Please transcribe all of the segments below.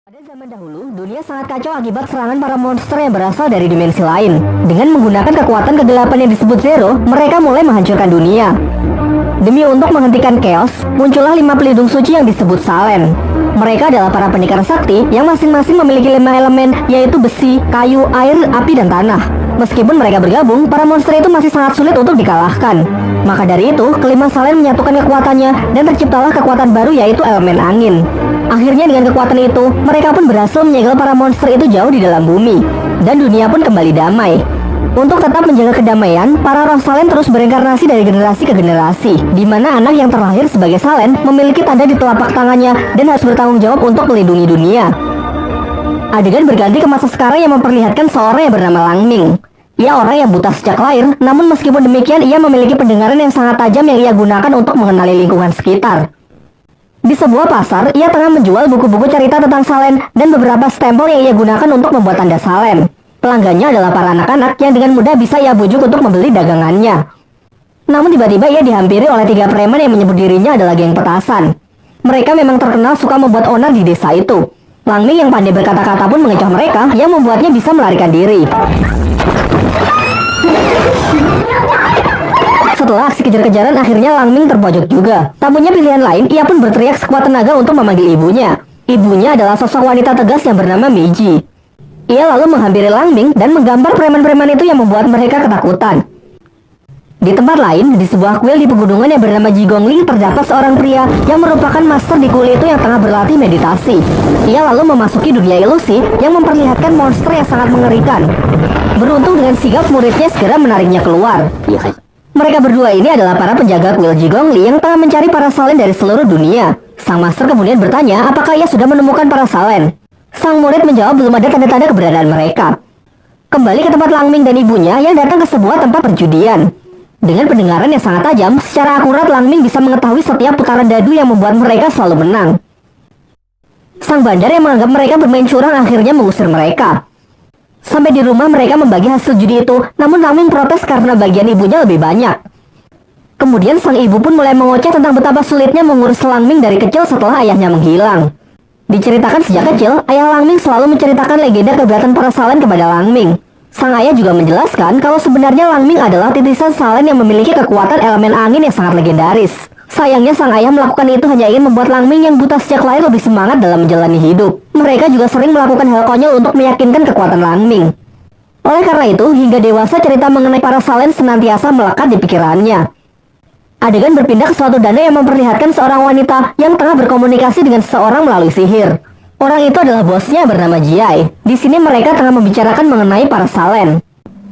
Pada zaman dahulu, dunia sangat kacau akibat serangan para monster yang berasal dari dimensi lain. Dengan menggunakan kekuatan kegelapan yang disebut Zero, mereka mulai menghancurkan dunia. Demi untuk menghentikan chaos, muncullah 5 pelindung suci yang disebut Salen. Mereka adalah para pendekar sakti yang masing-masing memiliki 5 elemen, yaitu besi, kayu, air, api, dan tanah. Meskipun mereka bergabung, para monster itu masih sangat sulit untuk dikalahkan. Maka dari itu, kelima Salen menyatukan kekuatannya dan terciptalah kekuatan baru, yaitu elemen angin. Akhirnya dengan kekuatan itu, mereka pun berhasil menyegel para monster itu jauh di dalam bumi. Dan dunia pun kembali damai. Untuk tetap menjaga kedamaian, para roh Salen terus berinkarnasi dari generasi ke generasi, di mana anak yang terlahir sebagai Salen memiliki tanda di telapak tangannya dan harus bertanggung jawab untuk melindungi dunia. Adegan berganti ke masa sekarang yang memperlihatkan seorang yang bernama Langming. Ia orang yang buta sejak lahir, namun meskipun demikian ia memiliki pendengaran yang sangat tajam yang ia gunakan untuk mengenali lingkungan sekitar. Di sebuah pasar, ia tengah menjual buku-buku cerita tentang Salen dan beberapa stempel yang ia gunakan untuk membuat tanda Salen. Pelanggannya adalah para anak-anak yang dengan mudah bisa ia bujuk untuk membeli dagangannya. Namun tiba-tiba ia dihampiri oleh 3 preman yang menyebut dirinya adalah geng petasan. Mereka memang terkenal suka membuat onar di desa itu. Langming yang pandai berkata-kata pun mengecoh mereka yang membuatnya bisa melarikan diri. Setelah aksi kejar-kejaran, akhirnya Langming terpojok juga. Tak punya pilihan lain, ia pun berteriak sekuat tenaga untuk memanggil ibunya. Ibunya adalah sosok wanita tegas yang bernama Meiji. Ia lalu menghampiri Langming dan menggambar preman-preman itu yang membuat mereka ketakutan. Di tempat lain, di sebuah kuil di pegunungan yang bernama Jigongli, terdapat seorang pria yang merupakan master di kuil itu yang tengah berlatih meditasi. Ia lalu memasuki dunia ilusi yang memperlihatkan monster yang sangat mengerikan. Beruntung dengan sigap, muridnya segera menariknya keluar. Mereka berdua ini adalah para penjaga kuil Jigongli yang tengah mencari para Salen dari seluruh dunia. Sang master kemudian bertanya apakah ia sudah menemukan para Salen. Sang murid menjawab belum ada tanda-tanda keberadaan mereka. Kembali ke tempat Langming dan ibunya yang datang ke sebuah tempat perjudian. Dengan pendengaran yang sangat tajam, secara akurat Langming bisa mengetahui setiap putaran dadu yang membuat mereka selalu menang. Sang bandar yang menganggap mereka bermain curang akhirnya mengusir mereka. Sampai di rumah mereka membagi hasil judi itu, namun Langming protes karena bagian ibunya lebih banyak. Kemudian sang ibu pun mulai mengoceh tentang betapa sulitnya mengurus Langming dari kecil setelah ayahnya menghilang. Diceritakan sejak kecil, ayah Langming selalu menceritakan legenda keberatan para Salen kepada Langming. Sang ayah juga menjelaskan kalau sebenarnya Langming adalah titisan Salen yang memiliki kekuatan elemen angin yang sangat legendaris. Sayangnya sang ayah melakukan itu hanya ingin membuat Langming yang buta sejak lahir lebih semangat dalam menjalani hidup. Mereka juga sering melakukan hal konyol untuk meyakinkan kekuatan Langming. Oleh karena itu, hingga dewasa cerita mengenai para Salen senantiasa melekat di pikirannya. Adegan berpindah ke suatu danau yang memperlihatkan seorang wanita yang tengah berkomunikasi dengan seseorang melalui sihir. Orang itu adalah bosnya bernama Jiai. Di sini mereka tengah membicarakan mengenai para Salen.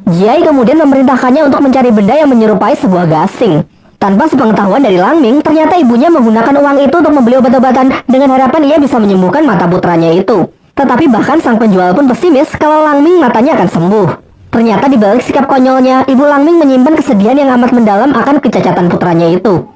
Jiai kemudian memerintahkannya untuk mencari benda yang menyerupai sebuah gasing. Tanpa sepengetahuan dari Langming, ternyata ibunya menggunakan uang itu untuk membeli obat-obatan dengan harapan ia bisa menyembuhkan mata putranya itu. Tetapi bahkan sang penjual pun pesimis kalau Langming matanya akan sembuh. Ternyata di balik sikap konyolnya, ibu Langming menyimpan kesedihan yang amat mendalam akan kecacatan putranya itu.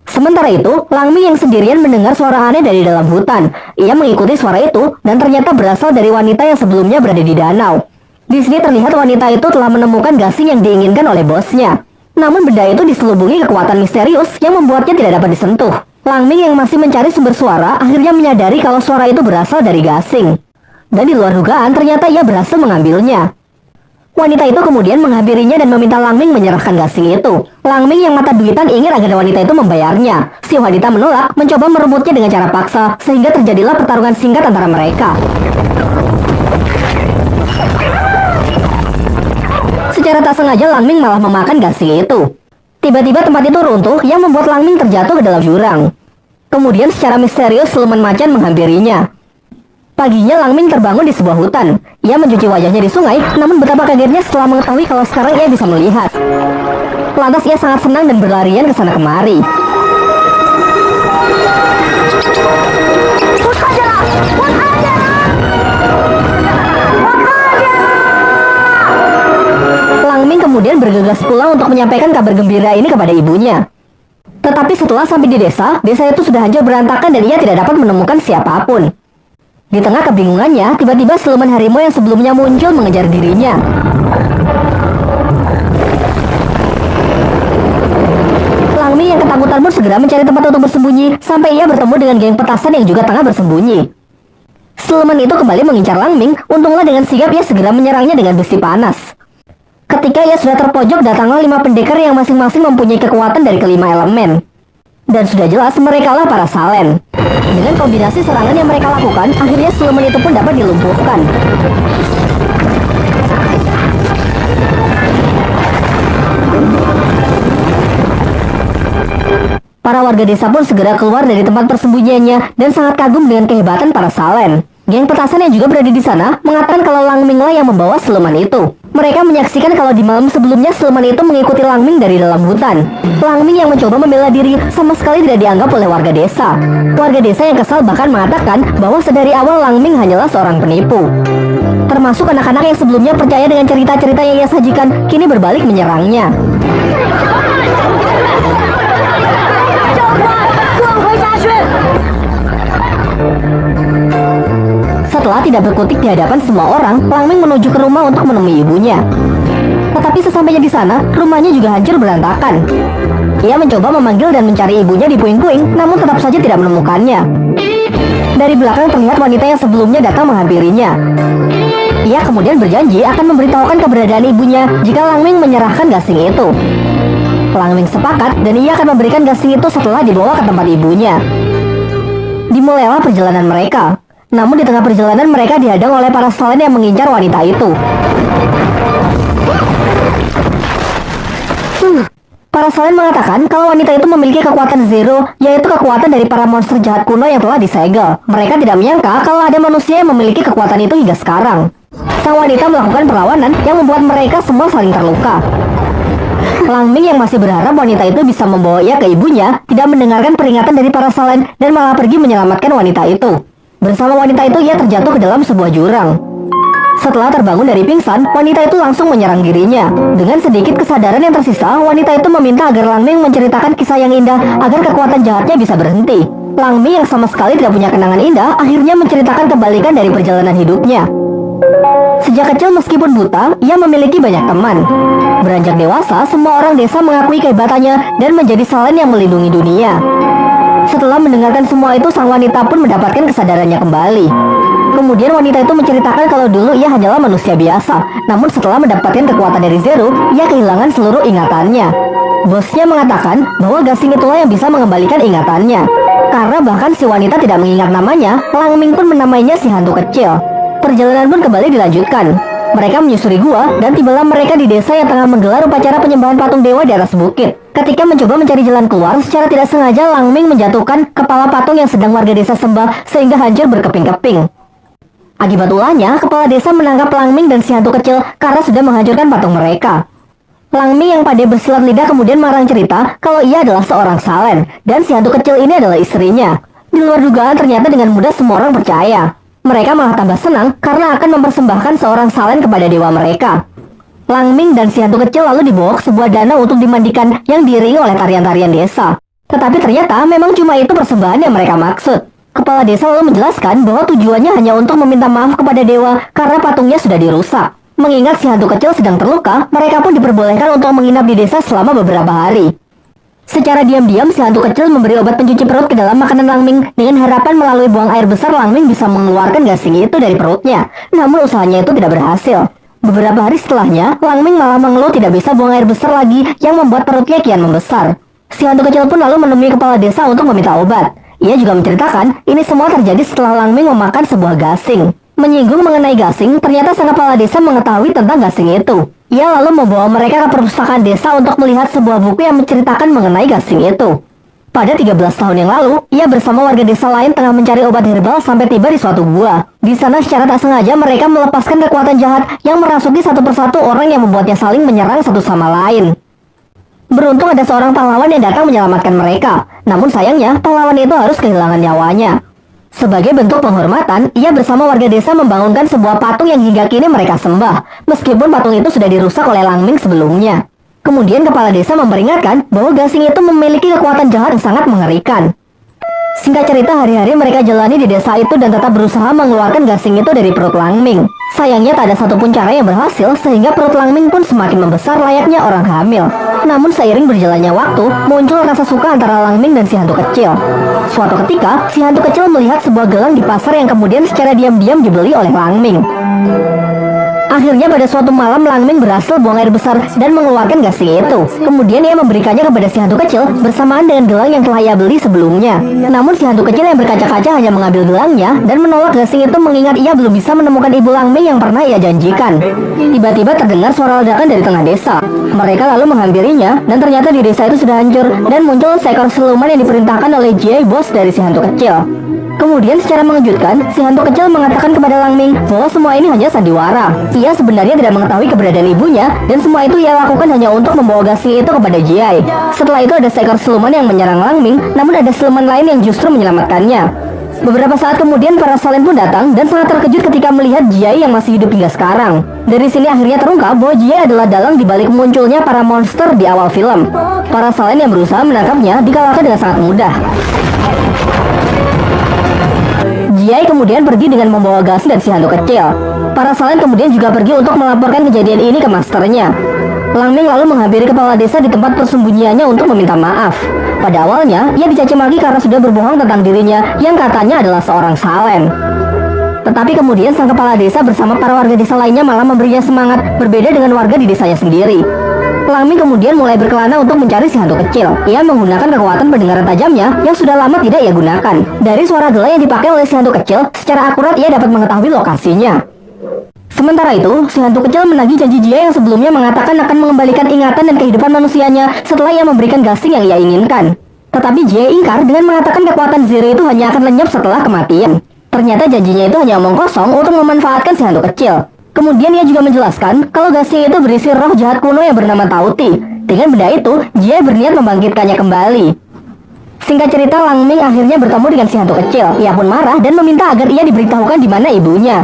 Sementara itu, Langming yang sendirian mendengar suara aneh dari dalam hutan. Ia mengikuti suara itu dan ternyata berasal dari wanita yang sebelumnya berada di danau. Di sini terlihat wanita itu telah menemukan gasing yang diinginkan oleh bosnya. Namun benda itu diselubungi kekuatan misterius yang membuatnya tidak dapat disentuh. Langming yang masih mencari sumber suara akhirnya menyadari kalau suara itu berasal dari gasing. Dan di luar dugaan ternyata ia berhasil mengambilnya. Wanita itu kemudian menghampirinya dan meminta Langming menyerahkan gasing itu. Langming yang mata duitan ingin agar wanita itu membayarnya. Si wanita menolak, mencoba merebutnya dengan cara paksa, sehingga terjadilah pertarungan singkat antara mereka. Secara tak sengaja Langming malah memakan gasing itu. Tiba-tiba tempat itu runtuh yang membuat Langming terjatuh ke dalam jurang. Kemudian secara misterius siluman macan menghampirinya. Paginya Langming terbangun di sebuah hutan. Ia mencuci wajahnya di sungai, namun betapa kagetnya setelah mengetahui kalau sekarang ia bisa melihat. Lantas ia sangat senang dan berlarian ke sana kemari. Langming kemudian bergegas pulang untuk menyampaikan kabar gembira ini kepada ibunya. Tetapi setelah sampai di desa itu sudah hancur berantakan dan ia tidak dapat menemukan siapapun. Di tengah kebingungannya, tiba-tiba siluman harimau yang sebelumnya muncul mengejar dirinya. Langming yang ketakutan pun segera mencari tempat untuk bersembunyi, sampai ia bertemu dengan geng petasan yang juga tengah bersembunyi. Siluman itu kembali mengincar Langming. Untunglah dengan sigap ia segera menyerangnya dengan besi panas. Ketika ia sudah terpojok, datanglah 5 pendekar yang masing-masing mempunyai kekuatan dari kelima elemen. Dan sudah jelas mereka lah para Salen. Dengan kombinasi serangan yang mereka lakukan, akhirnya siluman itu pun dapat dilumpuhkan. Para warga desa pun segera keluar dari tempat persembunyiannya dan sangat kagum dengan kehebatan para Salen. Geng petasan yang juga berada di sana mengatakan kalau Langminglah yang membawa siluman itu. Mereka menyaksikan kalau di malam sebelumnya siluman itu mengikuti Langming dari dalam hutan. Langming yang mencoba membela diri sama sekali tidak dianggap oleh warga desa. Warga desa yang kesal bahkan mengatakan bahwa sedari awal Langming hanyalah seorang penipu. Termasuk anak-anak yang sebelumnya percaya dengan cerita-cerita yang ia sajikan, kini berbalik menyerangnya. Setelah tidak berkutik di hadapan semua orang, Langming menuju ke rumah untuk menemui ibunya. Tetapi sesampainya di sana, rumahnya juga hancur berantakan. Ia mencoba memanggil dan mencari ibunya di puing-puing, namun tetap saja tidak menemukannya. Dari belakang terlihat wanita yang sebelumnya datang menghampirinya. Ia kemudian berjanji akan memberitahukan keberadaan ibunya jika Langming menyerahkan gasing itu. Langming sepakat dan ia akan memberikan gasing itu setelah dibawa ke tempat ibunya. Dimulailah perjalanan mereka. Namun di tengah perjalanan mereka dihadang oleh para Salen yang mengincar wanita itu. Para Salen mengatakan kalau wanita itu memiliki kekuatan Zero, yaitu kekuatan dari para monster jahat kuno yang telah disegel. Mereka tidak menyangka kalau ada manusia yang memiliki kekuatan itu hingga sekarang. Sang wanita melakukan perlawanan yang membuat mereka semua saling terluka. Langming yang masih berharap wanita itu bisa membawa ia ke ibunya, tidak mendengarkan peringatan dari para Salen dan malah pergi menyelamatkan wanita itu. Bersama wanita itu ia terjatuh ke dalam sebuah jurang. Setelah terbangun dari pingsan, wanita itu langsung menyerang dirinya. Dengan sedikit kesadaran yang tersisa, wanita itu meminta agar Langming menceritakan kisah yang indah agar kekuatan jahatnya bisa berhenti. Langming yang sama sekali tidak punya kenangan indah, akhirnya menceritakan kebalikan dari perjalanan hidupnya. Sejak kecil meskipun buta, ia memiliki banyak teman. Beranjak dewasa, semua orang desa mengakui kehebatannya dan menjadi Salen yang melindungi dunia. Setelah mendengarkan semua itu, sang wanita pun mendapatkan kesadarannya kembali. Kemudian wanita itu menceritakan kalau dulu ia hanyalah manusia biasa. Namun setelah mendapatkan kekuatan dari Zero, ia kehilangan seluruh ingatannya. Bosnya mengatakan bahwa gasing itulah yang bisa mengembalikan ingatannya. Karena bahkan si wanita tidak mengingat namanya, Langming pun menamainya si hantu kecil. Perjalanan pun kembali dilanjutkan. Mereka menyusuri gua dan tibalah mereka di desa yang tengah menggelar upacara penyembahan patung dewa di atas bukit. Ketika mencoba mencari jalan keluar, secara tidak sengaja Langming menjatuhkan kepala patung yang sedang warga desa sembah sehingga hancur berkeping-keping. Akibat ulahnya, kepala desa menangkap Langming dan si hantu kecil karena sudah menghancurkan patung mereka. Langming yang pandai bersilat lidah kemudian marah cerita kalau ia adalah seorang Salen dan si hantu kecil ini adalah istrinya. Di luar dugaan ternyata dengan mudah semua orang percaya. Mereka malah tambah senang karena akan mempersembahkan seorang Salen kepada dewa mereka. Langming dan si hantu kecil lalu dibawa ke sebuah danau untuk dimandikan yang diiringi oleh tarian-tarian desa. Tetapi ternyata memang cuma itu persembahan yang mereka maksud. Kepala desa lalu menjelaskan bahwa tujuannya hanya untuk meminta maaf kepada dewa karena patungnya sudah dirusak. Mengingat si hantu kecil sedang terluka, mereka pun diperbolehkan untuk menginap di desa selama beberapa hari. Secara diam-diam, si hantu kecil memberi obat pencuci perut ke dalam makanan Langming dengan harapan melalui buang air besar Langming bisa mengeluarkan gasing itu dari perutnya. Namun usahanya itu tidak berhasil. Beberapa hari setelahnya, Langming malah mengeluh tidak bisa buang air besar lagi yang membuat perutnya kian membesar. Si hantu kecil pun lalu menemui kepala desa untuk meminta obat. Ia juga menceritakan ini semua terjadi setelah Langming memakan sebuah gasing. Menyinggung mengenai gasing, ternyata sang kepala desa mengetahui tentang gasing itu. Ia lalu membawa mereka ke perpustakaan desa untuk melihat sebuah buku yang menceritakan mengenai gasing itu. Pada 13 tahun yang lalu, ia bersama warga desa lain tengah mencari obat herbal sampai tiba di suatu gua. Di sana secara tak sengaja mereka melepaskan kekuatan jahat yang merasuki satu persatu orang yang membuatnya saling menyerang satu sama lain. Beruntung ada seorang pahlawan yang datang menyelamatkan mereka. Namun sayangnya, pahlawan itu harus kehilangan nyawanya. Sebagai bentuk penghormatan, ia bersama warga desa membangunkan sebuah patung yang hingga kini mereka sembah, meskipun patung itu sudah dirusak oleh Langming sebelumnya. Kemudian kepala desa memperingatkan bahwa gasing itu memiliki kekuatan jahat yang sangat mengerikan. Singkat cerita, hari-hari mereka jalani di desa itu dan tetap berusaha mengeluarkan gasing itu dari perut Langming. Sayangnya tak ada satupun cara yang berhasil sehingga perut Langming pun semakin membesar layaknya orang hamil. Namun seiring berjalannya waktu, muncul rasa suka antara Langming dan si hantu kecil. Suatu ketika, si hantu kecil melihat sebuah gelang di pasar yang kemudian secara diam-diam dibeli oleh Langming. Akhirnya pada suatu malam Langming berhasil buang air besar dan mengeluarkan gasing itu. Kemudian ia memberikannya kepada si hantu kecil bersamaan dengan gelang yang telah ia beli sebelumnya. Namun si hantu kecil yang berkaca-kaca hanya mengambil gelangnya dan menolak gasing itu mengingat ia belum bisa menemukan ibu Langming yang pernah ia janjikan. Tiba-tiba terdengar suara ledakan dari tengah desa. Mereka lalu menghampirinya dan ternyata di desa itu sudah hancur dan muncul seekor siluman yang diperintahkan oleh Jie, bos dari si hantu kecil. Kemudian secara mengejutkan, si hantu kecil mengatakan kepada Langming bahwa semua ini hanya sandiwara. Ia sebenarnya tidak mengetahui keberadaan ibunya dan semua itu ia lakukan hanya untuk membawa gasing itu kepada Jie. Setelah itu ada seekor siluman yang menyerang Langming, namun ada siluman lain yang justru menyelamatkannya. Beberapa saat kemudian para Salen pun datang dan sangat terkejut ketika melihat Jie yang masih hidup hingga sekarang. Dari sini akhirnya terungkap bahwa Jie adalah dalang dibalik munculnya para monster di awal film. Para Salen yang berusaha menangkapnya dikalahkan dengan sangat mudah. Jie kemudian pergi dengan membawa gasing dan si hantu kecil. Para Salen kemudian juga pergi untuk melaporkan kejadian ini ke masternya. Langming lalu menghampiri kepala desa di tempat persembunyiannya untuk meminta maaf. Pada awalnya, ia dicaci maki karena sudah berbohong tentang dirinya yang katanya adalah seorang Salen. Tetapi kemudian sang kepala desa bersama para warga desa lainnya malah memberinya semangat berbeda dengan warga di desanya sendiri. Langming kemudian mulai berkelana untuk mencari si hantu kecil. Ia menggunakan kekuatan pendengaran tajamnya yang sudah lama tidak ia gunakan. Dari suara gela yang dipakai oleh si hantu kecil, secara akurat ia dapat mengetahui lokasinya. Sementara itu, si hantu kecil menagih janji Jie yang sebelumnya mengatakan akan mengembalikan ingatan dan kehidupan manusianya setelah ia memberikan gasing yang ia inginkan. Tetapi Jie ingkar dengan mengatakan kekuatan Zero itu hanya akan lenyap setelah kematian. Ternyata janjinya itu hanya omong kosong untuk memanfaatkan si hantu kecil. Kemudian ia juga menjelaskan kalau gasing itu berisi roh jahat kuno yang bernama Tauti. Dengan benda itu, Jie berniat membangkitkannya kembali. Singkat cerita, Langming akhirnya bertemu dengan si hantu kecil. Ia pun marah dan meminta agar ia diberitahukan di mana ibunya.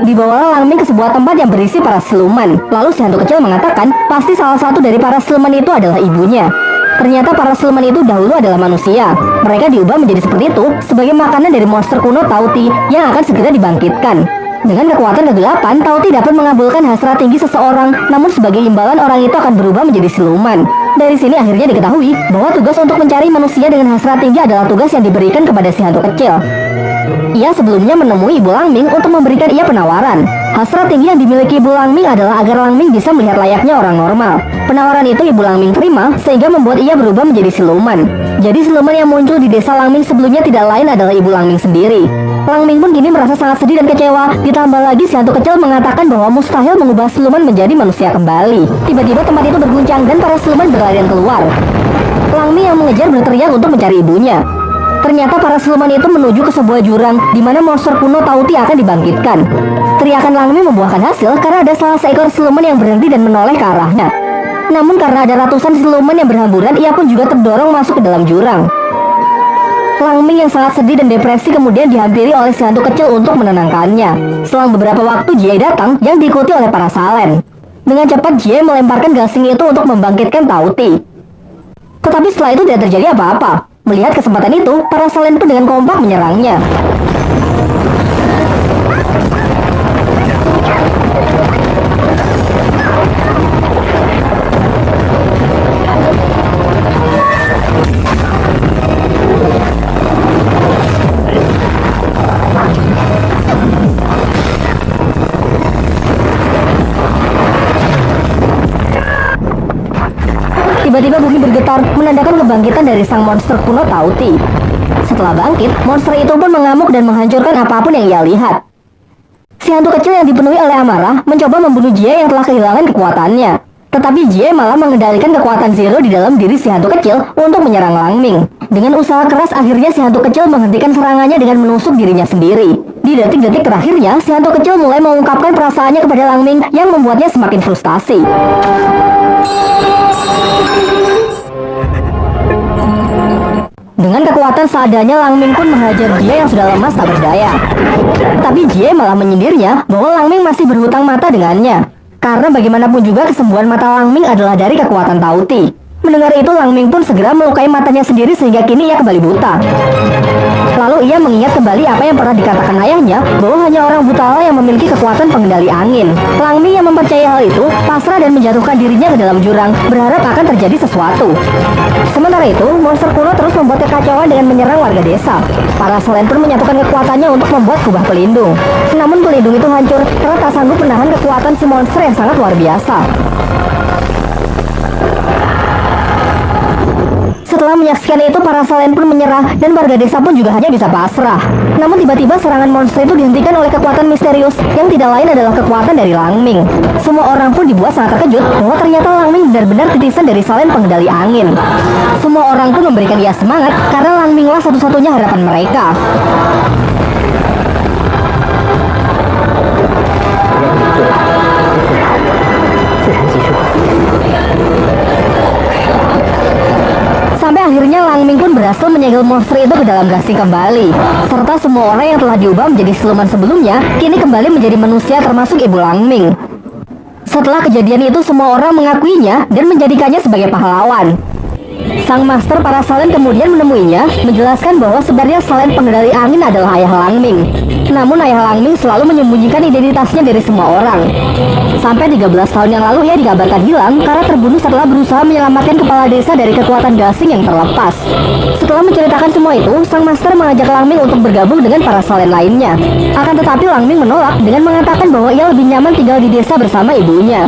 Dibawalah Langming ke sebuah tempat yang berisi para siluman. Lalu si hantu kecil mengatakan pasti salah satu dari para siluman itu adalah ibunya. Ternyata para siluman itu dahulu adalah manusia. Mereka diubah menjadi seperti itu sebagai makanan dari monster kuno Tauti yang akan segera dibangkitkan. Dengan kekuatan kegelapan, Tauti dapat mengabulkan hasrat tinggi seseorang, namun sebagai imbalan orang itu akan berubah menjadi siluman. Dari sini akhirnya diketahui bahwa tugas untuk mencari manusia dengan hasrat tinggi adalah tugas yang diberikan kepada si hantu kecil. Ia sebelumnya menemui Ibu Langming untuk memberikan ia penawaran. Hasrat tinggi yang dimiliki Ibu Langming adalah agar Langming bisa melihat layaknya orang normal. Penawaran itu Ibu Langming terima sehingga membuat ia berubah menjadi siluman. Jadi siluman yang muncul di desa Langming sebelumnya tidak lain adalah Ibu Langming sendiri. Langming pun kini merasa sangat sedih dan kecewa. Ditambah lagi si hantu kecil mengatakan bahwa mustahil mengubah siluman menjadi manusia kembali. Tiba-tiba tempat itu berguncang dan para siluman berlarian keluar. Langming yang mengejar berteriak untuk mencari ibunya. Ternyata para siluman itu menuju ke sebuah jurang di mana monster kuno Tauti akan dibangkitkan. Teriakan Langming membuahkan hasil karena ada salah seekor siluman yang berhenti dan menoleh ke arahnya. Namun karena ada ratusan siluman yang berhamburan, ia pun juga terdorong masuk ke dalam jurang. Langming yang sangat sedih dan depresi kemudian dihampiri oleh si hantu kecil untuk menenangkannya. Selang beberapa waktu Jie datang yang diikuti oleh para Salen. Dengan cepat Jie melemparkan gasing itu untuk membangkitkan Tauti. Tetapi setelah itu tidak terjadi apa-apa. Melihat kesempatan itu, para Salen pun dengan kompak menyerangnya. Tiba-tiba bumi bergetar, menandakan kebangkitan dari sang monster kuno Tauti. Setelah bangkit, monster itu pun mengamuk dan menghancurkan apapun yang ia lihat. Si hantu kecil yang dipenuhi oleh amarah mencoba membunuh Jie yang telah kehilangan kekuatannya. Tetapi Jie malah mengendalikan kekuatan Zero di dalam diri si hantu kecil untuk menyerang Langming. Dengan usaha keras, akhirnya si hantu kecil menghentikan serangannya dengan menusuk dirinya sendiri. Di detik-detik terakhirnya, si hantu kecil mulai mengungkapkan perasaannya kepada Langming yang membuatnya semakin frustasi. Dengan kekuatan seadanya, Langming pun menghajar Jie yang sudah lemas tak berdaya. Tapi Jie malah menyindirnya bahwa Langming masih berhutang mata dengannya. Karena bagaimanapun juga kesembuhan mata Langming adalah dari kekuatan Tauti. Mendengar itu, Lang Ming pun segera melukai matanya sendiri sehingga kini ia kembali buta. Lalu ia mengingat kembali apa yang pernah dikatakan ayahnya, bahwa hanya orang buta lah yang memiliki kekuatan pengendali angin. Lang Ming yang mempercayai hal itu pasrah dan menjatuhkan dirinya ke dalam jurang, berharap akan terjadi sesuatu. Sementara itu, monster kuno terus membuat kekacauan dengan menyerang warga desa. Para selain pun menyatukan kekuatannya untuk membuat kubah pelindung. Namun pelindung itu hancur karena tak sanggup menahan kekuatan si monster yang sangat luar biasa. Setelah menyaksikan itu, para selain pun menyerah dan warga desa pun juga hanya bisa pasrah. Namun tiba-tiba serangan monster itu dihentikan oleh kekuatan misterius yang tidak lain adalah kekuatan dari Lang Ming. Semua orang pun dibuat sangat terkejut bahwa ternyata Lang Ming benar-benar titisan dari selain pengendali angin. Semua orang pun memberikan ia semangat karena Lang Ming lah satu-satunya harapan mereka. Sampai akhirnya Lang Ming pun berhasil menyegel monster itu ke dalam gasing kembali. Serta semua orang yang telah diubah menjadi siluman sebelumnya kini kembali menjadi manusia, termasuk ibu Lang Ming. Setelah kejadian itu, semua orang mengakuinya dan menjadikannya sebagai pahlawan. Sang master para salin kemudian menemuinya, menjelaskan bahwa sebenarnya salin pengendali angin adalah ayah Lang Ming. Namun ayah Lang Ming selalu menyembunyikan identitasnya dari semua orang. Sampai 13 tahun yang lalu ia dikabarkan hilang karena terbunuh setelah berusaha menyelamatkan kepala desa dari kekuatan gasing yang terlepas. Setelah menceritakan semua itu, sang master mengajak Lang Ming untuk bergabung dengan para salin lainnya. Akan tetapi Lang Ming menolak dengan mengatakan bahwa ia lebih nyaman tinggal di desa bersama ibunya.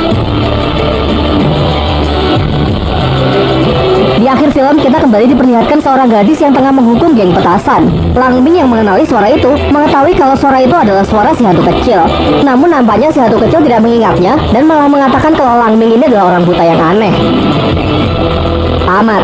Di akhir film, kita kembali diperlihatkan seorang gadis yang tengah menghukum geng petasan. Lang Ming yang mengenali suara itu mengetahui kalau suara itu adalah suara si hantu kecil. Namun nampaknya si hantu kecil tidak mengingatnya dan malah mengatakan kalau Lang Ming ini adalah orang buta yang aneh. Tamat.